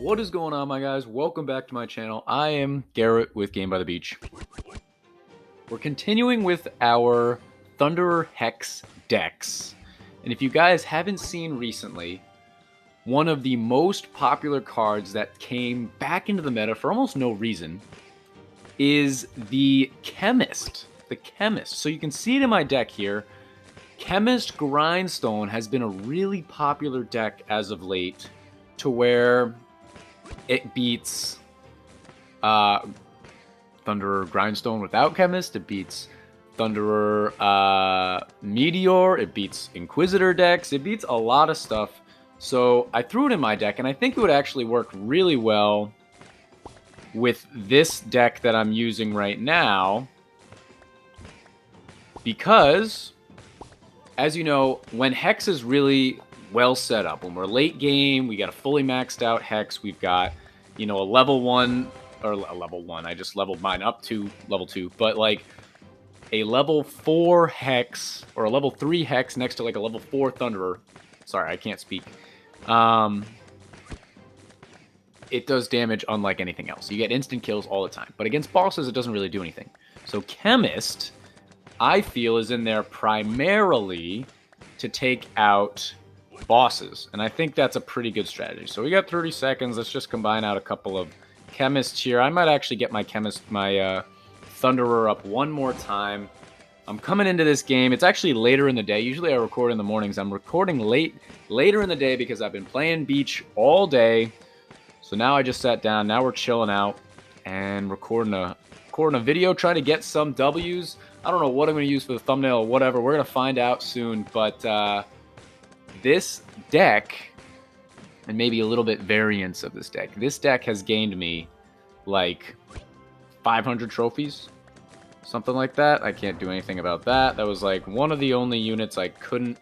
What is going on, my guys? Welcome back to my channel. I am Garrett with Game by the Beach. We're continuing with our Thunderer Hex decks. And if you guys haven't seen recently, one of the most popular cards that came back into the meta for almost no reason is the Chemist. The Chemist. So you can see it in my deck here. Chemist Grindstone has been a really popular deck as of late, to where it beats Thunderer Grindstone without Chemist. It beats Thunderer Meteor. It beats Inquisitor decks. It beats a lot of stuff. So I threw it in my deck, and I think it would actually work really well with this deck that I'm using right now. Because, as you know, when Hex is really well set up, when we're late game, we got a fully maxed out Hex, we've got, you know, a level 1, or a level 1, I just leveled mine up to level 2, but like a level 4 Hex, or a level 3 Hex next to like a level 4 Thunderer. Sorry, I can't speak. It does damage unlike anything else. You get instant kills all the time, but against bosses, it doesn't really do anything. So Chemist, I feel, is in there primarily to take out bosses, and I think that's a pretty good strategy. So we got 30 seconds. Let's just combine out a couple of Chemists here. I might actually get my Thunderer up one more time. I'm coming into this game. It's actually later in the day. Usually I record in the mornings. I'm recording later in the day because I've been playing beach all day. So now I just sat down. Now we're chilling out and recording a video, trying to get some W's. I don't know what I'm going to use for the thumbnail or whatever. We're going to find out soon, but this deck, and maybe a little bit variance of this deck has gained me like 500 trophies, something like that. I can't do anything about that. That was like one of the only units I couldn't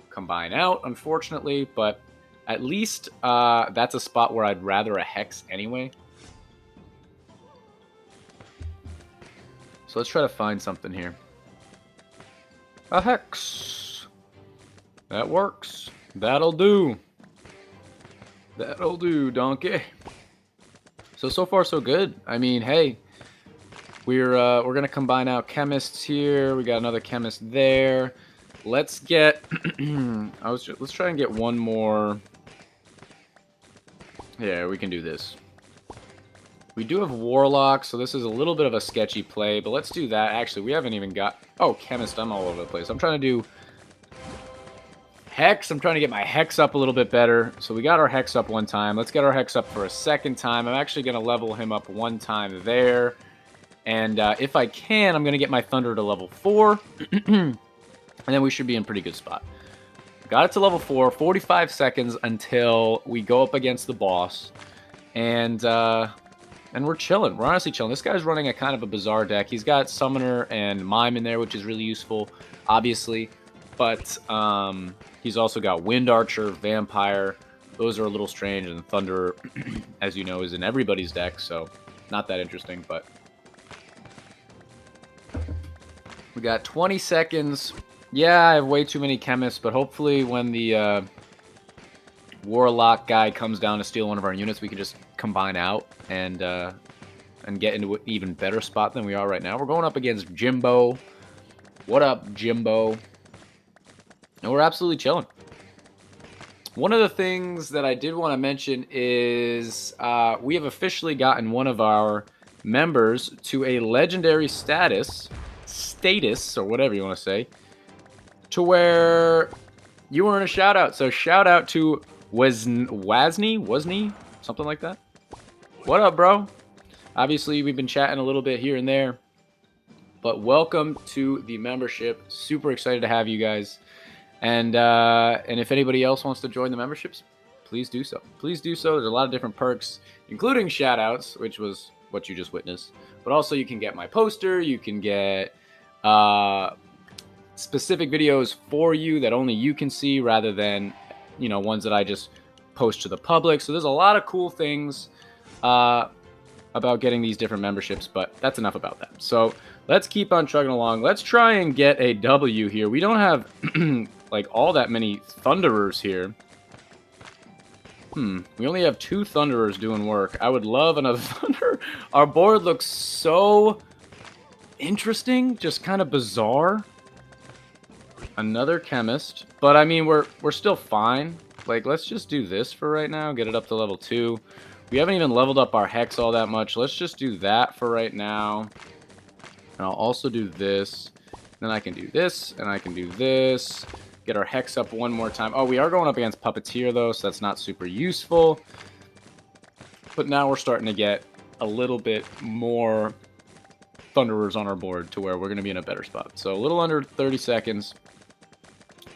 combine out, unfortunately, but at least that's a spot where I'd rather a Hex anyway. So let's try to find something here. A Hex. That works. That'll do. That'll do, donkey. So far so good. I mean, hey, we're gonna combine out Chemists here. We got another Chemist there. Let's get. Let's try and get one more. Yeah, we can do this. We do have Warlock, so this is a little bit of a sketchy play, but let's do that. Actually, we haven't even got... Oh, Chemist, I'm all over the place. I'm trying to do Hex. I'm trying to get my Hex up a little bit better. So we got our Hex up one time. Let's get our Hex up for a second time. I'm actually going to level him up one time there. And if I can, I'm going to get my Thunder to level 4. And then we should be in pretty good spot. Got it to level 4. 45 seconds until we go up against the boss. And we're chilling. We're honestly chilling. This guy's running a kind of a bizarre deck. He's got Summoner and Mime in there, which is really useful, obviously. But he's also got Wind Archer, Vampire. Those are a little strange. And Thunder, as you know, is in everybody's deck, so not that interesting. But we got 20 seconds. Yeah, I have way too many Chemists, but hopefully when the Warlock guy comes down to steal one of our units, we can just combine out and get into an even better spot than we are right now. We're going up against Jimbo. What up, Jimbo? And we're absolutely chilling. One of the things that I did want to mention is we have officially gotten one of our members to a legendary status, or whatever you want to say, to where you were in a shout out. So shout out to Wasney, something like that. What up, bro? Obviously, we've been chatting a little bit here and there, but welcome to the membership. Super excited to have you guys. And if anybody else wants to join the memberships, please do so. Please do so. There's a lot of different perks, including shout outs, which was what you just witnessed. But also you can get my poster. You can get specific videos for you that only you can see, rather than, you know, ones that I just post to the public. So there's a lot of cool things about getting these different memberships, but that's enough about that. So let's keep on chugging along. Let's try and get a W here. We don't have like all that many Thunderers here. We only have 2 Thunderers doing work. I would love another Thunder. Our board looks so interesting, just kind of bizarre. Another Chemist. But, I mean, we're still fine. Like, let's just do this for right now. Get it up to level 2. We haven't even leveled up our Hex all that much. Let's just do that for right now. And I'll also do this. Then I can do this, and I can do this. Get our Hex up one more time. Oh, we are going up against Puppeteer, though, so that's not super useful. But now we're starting to get a little bit more Thunderers on our board to where we're going to be in a better spot. So a little under 30 seconds.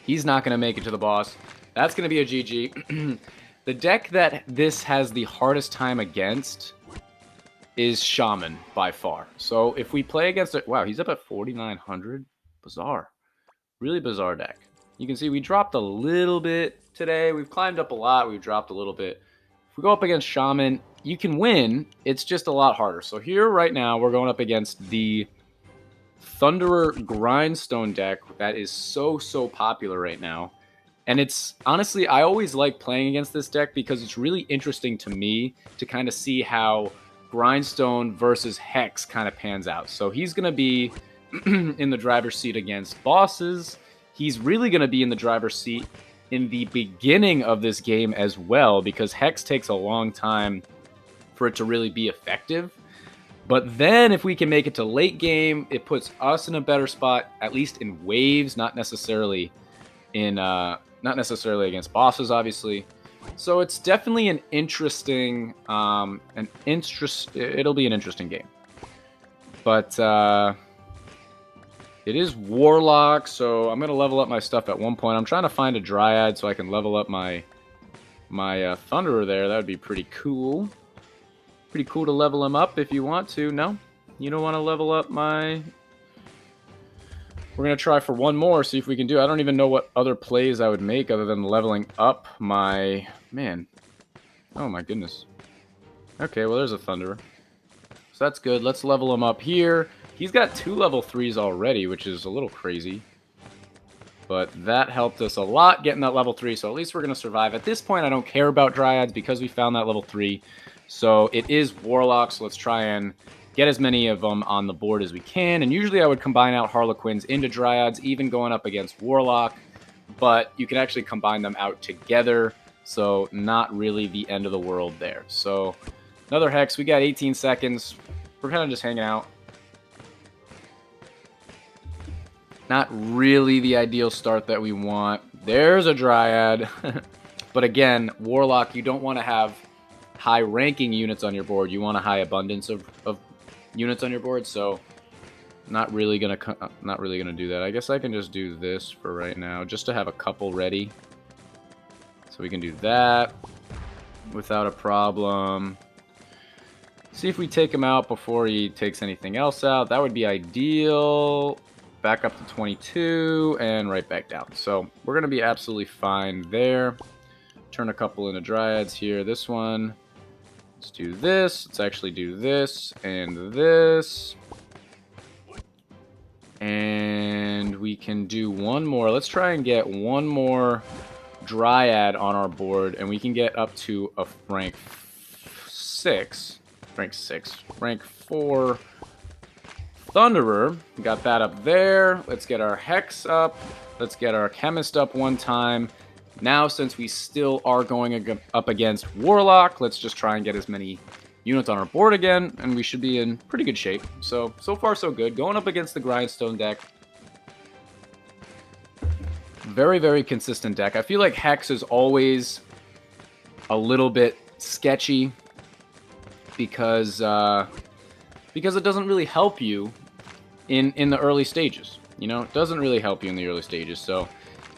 He's not going to make it to the boss. That's going to be a GG. The deck that this has the hardest time against is Shaman, by far. So if we play against it... Wow, he's up at 4,900. Bizarre. Really bizarre deck. You can see we dropped a little bit today. We've climbed up a lot. We've dropped a little bit. If we go up against Shaman, you can win. It's just a lot harder. So here right now, we're going up against the Thunderer Grindstone deck that is so popular right now. And it's, honestly, I always like playing against this deck because it's really interesting to me to kind of see how Grindstone versus Hex kind of pans out. So he's going to be in the driver's seat against bosses. He's really going to be in the driver's seat in the beginning of this game as well, because Hex takes a long time for it to really be effective. But then if we can make it to late game, it puts us in a better spot, at least in waves, not necessarily against bosses, obviously. So it's definitely an interesting, it'll be an interesting game. But it is Warlock, so I'm going to level up my stuff at one point. I'm trying to find a Dryad so I can level up my Thunderer there. That would be pretty cool. Pretty cool to level him up if you want to. No? You don't want to level up my... We're going to try for one more, see if we can do it. I don't even know what other plays I would make other than leveling up my... Man. Oh my goodness. Okay, well there's a Thunderer. So that's good. Let's level him up here. He's got 2 level 3s already, which is a little crazy. But that helped us a lot getting that level 3, so at least we're going to survive. At this point, I don't care about Dryads because we found that level 3. So it is Warlock, so let's try and get as many of them on the board as we can. And usually I would combine out Harlequins into Dryads, even going up against Warlock. But you can actually combine them out together, so not really the end of the world there. So another Hex. We got 18 seconds. We're kind of just hanging out. Not really the ideal start that we want. There's a Dryad. But again, Warlock, you don't want to have high-ranking units on your board. You want a high abundance of units on your board, so not really gonna do that. I guess I can just do this for right now, just to have a couple ready. So we can do that without a problem. See if we take him out before he takes anything else out. That would be ideal. Back up to 22 and right back down. So we're going to be absolutely fine there. Turn a couple into Dryads here. This one. Let's do this. Let's actually do this and this. And we can do one more. Let's try and get one more Dryad on our board, and we can get up to a rank 6. Rank 4 Thunderer. Got that up there. Let's get our Hex up. Let's get our Chemist up one time. Now, since we still are going up against Warlock, let's just try and get as many units on our board again, and we should be in pretty good shape. So far so good. Going up against the Grindstone deck. Very, very consistent deck. I feel like Hex is always a little bit sketchy because it doesn't really help you in the early stages. You know, it doesn't really help you in the early stages, so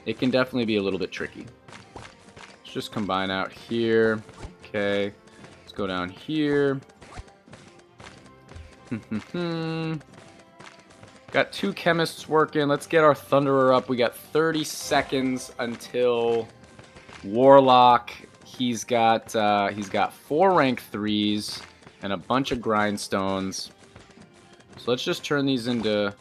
it can definitely be a little bit tricky. Let's just combine out here. Okay, let's go down here. Got 2 Chemists working. Let's get our Thunderer up. We got 30 seconds until Warlock. He's got 4 rank 3s and a bunch of Grindstones. So let's just turn these into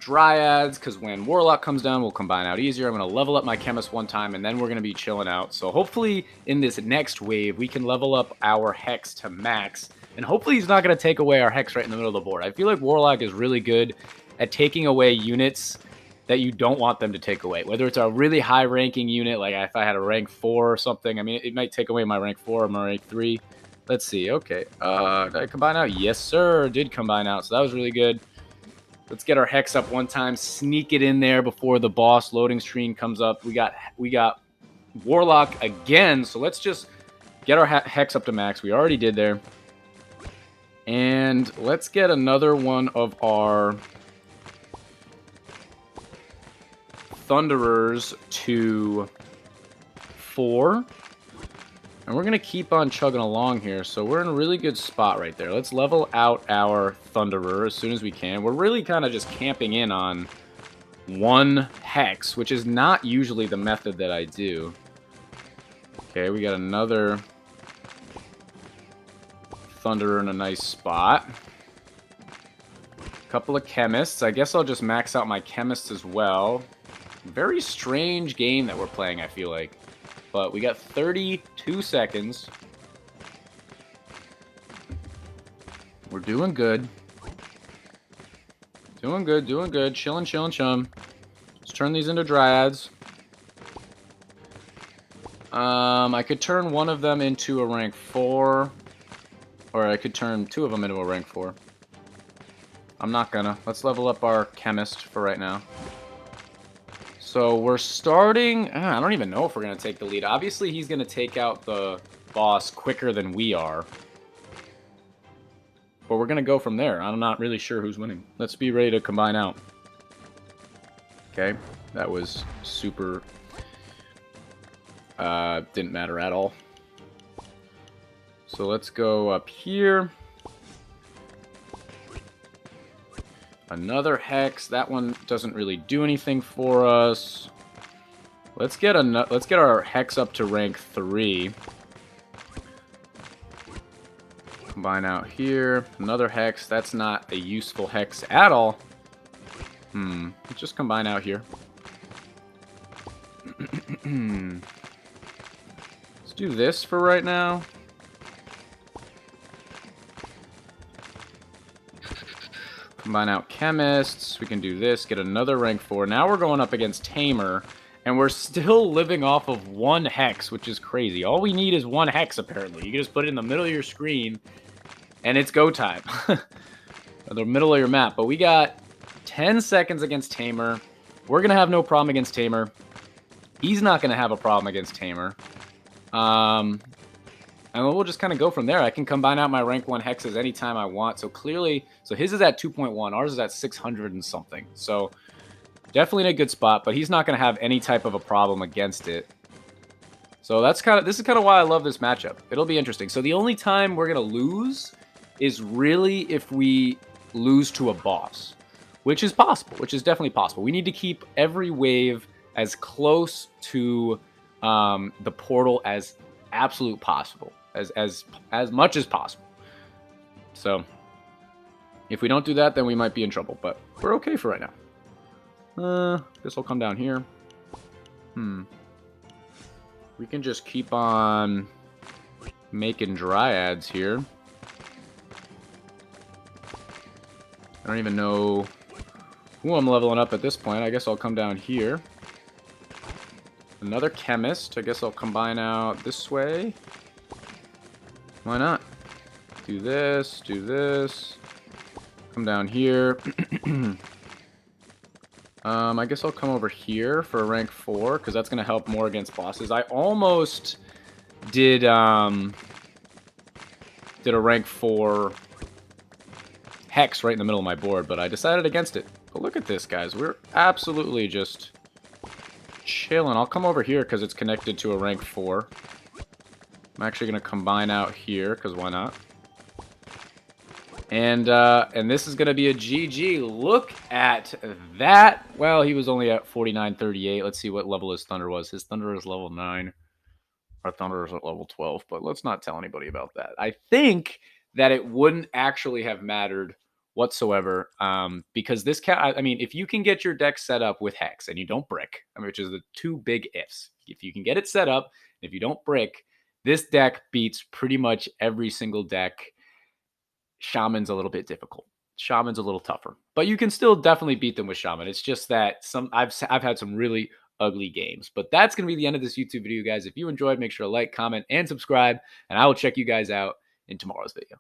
Dryads, because when Warlock comes down, we'll combine out easier. I'm going to level up my Chemist one time, and then we're going to be chilling out. So hopefully in this next wave, we can level up our Hex to max. And hopefully he's not going to take away our Hex right in the middle of the board. I feel like Warlock is really good at taking away units that you don't want them to take away. Whether it's a really high-ranking unit, like if I had a rank 4 or something. I mean, it might take away my rank 4 or my rank 3. Let's see. Okay. Did I combine out? Yes, sir. Did combine out. So that was really good. Let's get our Hex up one time. Sneak it in there before the boss loading screen comes up. We got Warlock again. So let's just get our Hex up to max. We already did there. And let's get another one of our Thunderers to 4. And we're going to keep on chugging along here. So we're in a really good spot right there. Let's level out our Thunderer as soon as we can. We're really kind of just camping in on one Hex, which is not usually the method that I do. Okay, we got another Thunderer in a nice spot. A couple of Chemists. I guess I'll just max out my Chemists as well. Very strange game that we're playing, I feel like. But we got 32 seconds. We're doing good. Doing good, doing good. Chilling, chilling, chum. Let's turn these into Dryads. I could turn one of them into a rank 4. Or I could turn 2 of them into a rank 4. I'm not gonna. Let's level up our Chemist for right now. So we're starting... I don't even know if we're going to take the lead. Obviously, he's going to take out the boss quicker than we are. But we're going to go from there. I'm not really sure who's winning. Let's be ready to combine out. Okay. That was super... didn't matter at all. So let's go up here. Another Hex. That one doesn't really do anything for us. Let's get our Hex up to rank 3. Combine out here. Another Hex. That's not a useful Hex at all. Let's just combine out here. Let's do this for right now. Combine out Chemists. We can do this. Get another rank 4. Now we're going up against Tamer. And we're still living off of 1 Hex, which is crazy. All we need is 1 Hex, apparently. You can just put it in the middle of your screen, and it's go time. The middle of your map. But we got 10 seconds against Tamer. We're going to have no problem against Tamer. He's not going to have a problem against Tamer. And we'll just kind of go from there. I can combine out my rank 1 Hexes anytime I want. So clearly, so his is at 2.1. Ours is at 600 and something. So definitely in a good spot, but he's not going to have any type of a problem against it. So this is kind of why I love this matchup. It'll be interesting. So the only time we're going to lose is really if we lose to a boss, which is possible, which is definitely possible. We need to keep every wave as close to the portal as absolute possible. As much as possible. So if we don't do that, then we might be in trouble, but we're okay for right now. Guess I'll come down here. We can just keep on making Dryads here. I don't even know who I'm leveling up at this point. I guess I'll come down here. Another Chemist. I guess I'll combine out this way. Why not? Do this, do this. Come down here. I guess I'll come over here for a rank 4, because that's going to help more against bosses. I almost did a rank 4 Hex right in the middle of my board, but I decided against it. But look at this, guys. We're absolutely just chilling. I'll come over here because it's connected to a rank 4. I'm actually going to combine out here, because why not? And this is going to be a GG. Look at that. Well, he was only at 49.38. Let's see what level his Thunder was. His Thunder is level 9. Our Thunder is at level 12, but let's not tell anybody about that. I think that it wouldn't actually have mattered whatsoever. Because this cat, I mean, if you can get your deck set up with Hex and you don't brick, I mean, which is the two big ifs. If you can get it set up, if you don't brick, this deck beats pretty much every single deck. Shaman's a little bit difficult. Shaman's a little tougher, but you can still definitely beat them with Shaman. It's just that I've had some really ugly games. But that's going to be the end of this YouTube video, guys. If you enjoyed, make sure to like, comment, and subscribe, and I will check you guys out in tomorrow's video.